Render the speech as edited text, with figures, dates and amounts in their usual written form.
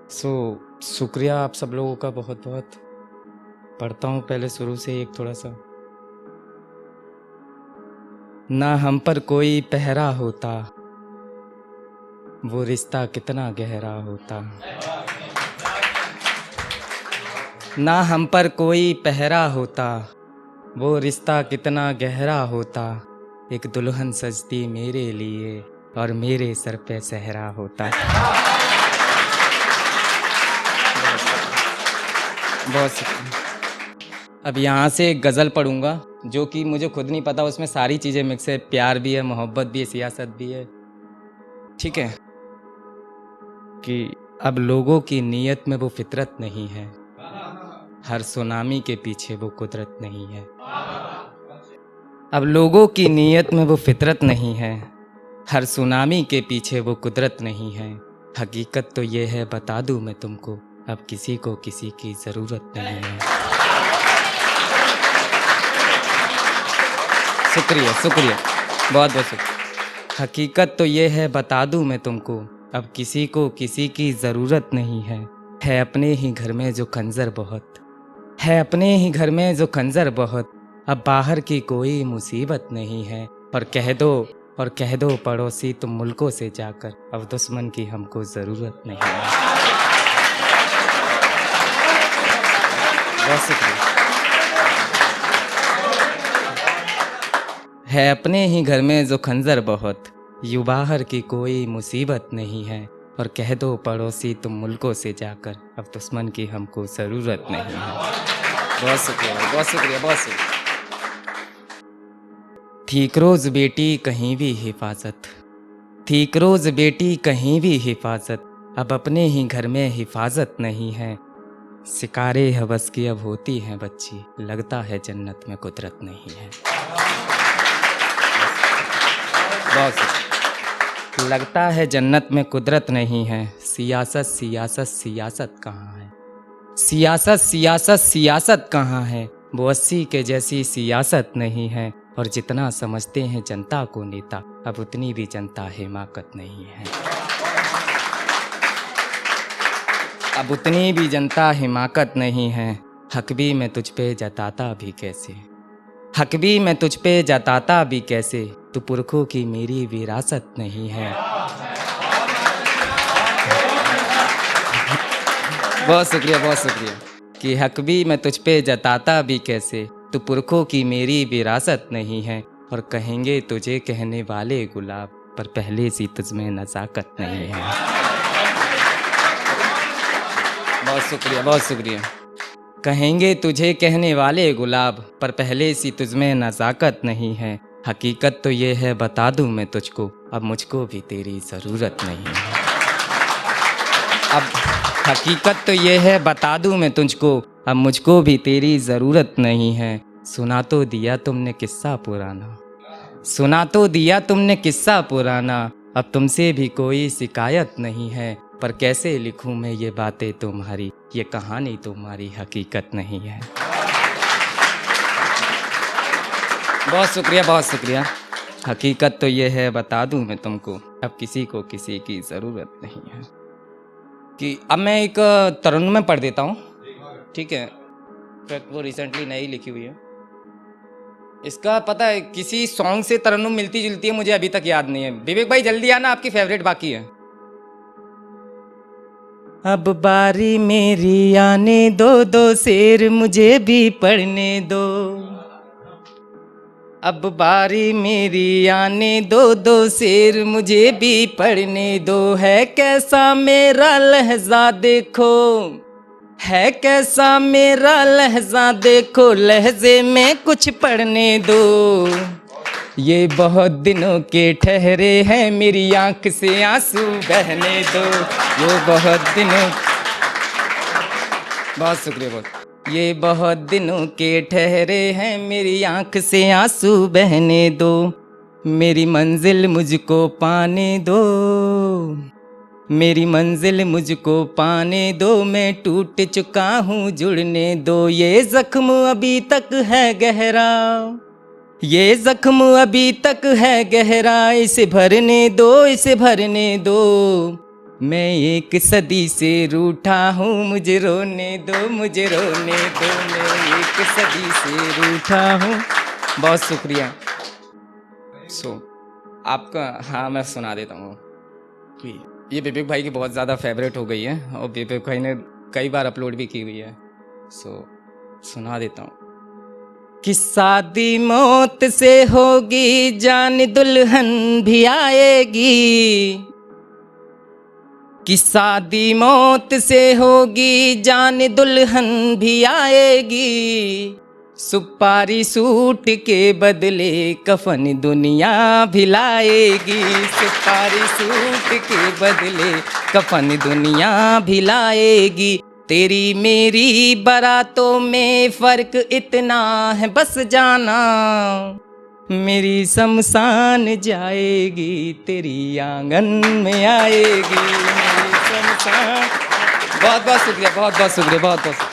शुक्रिया आप सब लोगों का बहुत बहुत। पढ़ता हूँ पहले शुरू से एक थोड़ा सा। ना हम पर कोई पहरा होता, वो रिश्ता कितना गहरा होता। ना हम पर कोई पहरा होता, वो रिश्ता कितना गहरा होता। एक दुल्हन सजती मेरे लिए और मेरे सर पे सहरा होता। बहुत शुक्रिया। अब यहाँ से एक गज़ल पढ़ूँगा जो कि मुझे खुद नहीं पता, उसमें सारी चीज़ें मिक्स है। प्यार भी है, मोहब्बत भी है, सियासत भी है। ठीक है कि अब लोगों की नीयत में वो फितरत नहीं है, हर सुनामी के पीछे वो कुदरत नहीं है। अब लोगों की नीयत में वो फितरत नहीं है, हर सुनामी के पीछे वो कुदरत नहीं है। हकीकत तो ये है बता दूँ मैं तुमको, अब किसी को किसी की ज़रूरत नहीं है। शुक्रिया शुक्रिया, बहुत बहुत शुक्रिया। हकीकत तो ये है बता दूँ मैं तुमको, अब किसी को किसी की ज़रूरत नहीं है। है अपने ही घर में जो खंजर बहुत, है अपने ही घर में जो खंजर बहुत। अब बाहर की कोई मुसीबत नहीं है। और कह दो पड़ोसी तुम मुल्कों से जाकर, अब दुश्मन की हमको ज़रूरत नहीं है। बहुत शुक्रिया। है अपने ही घर में जो खंजर बहुत, यूँ बाहर की कोई मुसीबत नहीं है। और कह दो पड़ोसी तुम मुल्कों से जाकर, अब दुश्मन की हमको ज़रूरत नहीं है। बहुत शुक्रिया, बहुत शुक्रिया, बहुत शुक्रिया। ठीक रोज़ बेटी कहीं भी हिफाजत, ठीक रोज़ बेटी कहीं भी हिफाजत। अब अपने ही घर में हिफाजत नहीं है। शिकारे हवस की अब होती हैं बच्ची, लगता है जन्नत में कुदरत नहीं है। बहुत शुक्रिया। लगता है जन्नत में कुदरत नहीं है। सियासत सियासत सियासत कहाँ है, सियासत सियासत सियासत कहाँ है। वो 80 के जैसी सियासत नहीं है। और जितना समझते हैं जनता को नेता, अब उतनी भी जनता हिमाकत नहीं है। अब उतनी भी जनता हिमाकत नहीं है। हक भी मैं तुझ पे जताता भी कैसे, हक भी मैं तुझ पे जताता भी कैसे। तू पुरखों की मेरी विरासत नहीं है। बहुत शुक्रिया, बहुत शुक्रिया। कि हक भी मैं तुझ पे जताता भी कैसे, तू पुरखों की मेरी विरासत नहीं है। और कहेंगे तुझे कहने वाले गुलाब, पर पहले सी तुझ में नज़ाकत नहीं है। बहुत शुक्रिया, बहुत शुक्रिया। कहेंगे तुझे कहने वाले गुलाब, पर पहले सी तुझ में नज़ाकत नहीं है। हकीकत तो ये है बता दूँ मैं तुझको, अब मुझको भी तेरी ज़रूरत नहीं है। अब हकीकत तो ये है बता दूँ मैं तुझको, अब मुझको भी तेरी ज़रूरत नहीं है। सुना तो दिया तुमने किस्सा पुराना, सुना तो दिया तुमने किस्सा पुराना। अब तुमसे भी कोई शिकायत नहीं है। पर कैसे लिखूं मैं ये बातें तुम्हारी, ये कहानी तुम्हारी हकीकत नहीं है। बहुत शुक्रिया, बहुत शुक्रिया। हकीकत तो ये है बता दूं मैं तुमको, अब किसी को किसी की ज़रूरत नहीं है। कि अब मैं एक तरन्नुम में पढ़ देता हूँ, ठीक है। इनफैक्ट वो रिसेंटली नई लिखी हुई है। इसका पता है किसी सॉन्ग से तरन्नुम मिलती जुलती है, मुझे अभी तक याद नहीं है। विवेक भाई जल्दी आना, आपकी फेवरेट बाकी है। अब बारी मेरी आने दो, दो शेर मुझे भी पढ़ने दो। अब बारी मेरी आने दो, दो शेर मुझे भी पढ़ने दो। है कैसा मेरा लहजा देखो, है कैसा मेरा लहजा देखो, लहजे में कुछ पढ़ने दो। ये बहुत दिनों के ठहरे हैं, मेरी आंख से आंसू बहने दो। ये बहुत दिनों, बहुत शुक्रिया, बहुत। ये बहुत दिनों के ठहरे हैं, मेरी आंख से आंसू बहने दो। मेरी मंजिल मुझको पाने दो, मेरी मंजिल मुझको पाने दो। मैं टूट चुका हूँ जुड़ने दो। ये जख्म अभी तक है गहरा, ये जख्म अभी तक है गहरा। इसे भरने दो, इसे भरने दो। मैं एक सदी से रूठा हूँ, मुझे रोने दो, मुझे रोने दो, मैं एक सदी से रूठा हूँ। बहुत शुक्रिया। आपका, हाँ मैं सुना देता हूँ कि ये विवेक भाई की बहुत ज़्यादा फेवरेट हो गई है और विवेक भाई ने कई बार अपलोड भी की हुई है। सुना देता हूँ कि शादी मौत से होगी, जान दुल्हन भी आएगी, कि शादी मौत से होगी, जान दुल्हन भी आएगी, सुपारी सूट के बदले कफन दुनिया भी लाएगी, सुपारी सूट के बदले कफन दुनिया भी लाएगी। तेरी मेरी बारातों में फर्क इतना है बस जाना, मेरी शमशान जाएगी, तेरी आंगन में आएगी मेरी शमशान। बहुत बहुत शुक्रिया, बहुत बहुत शुक्रिया, बहुत बहुत शुक्रिया।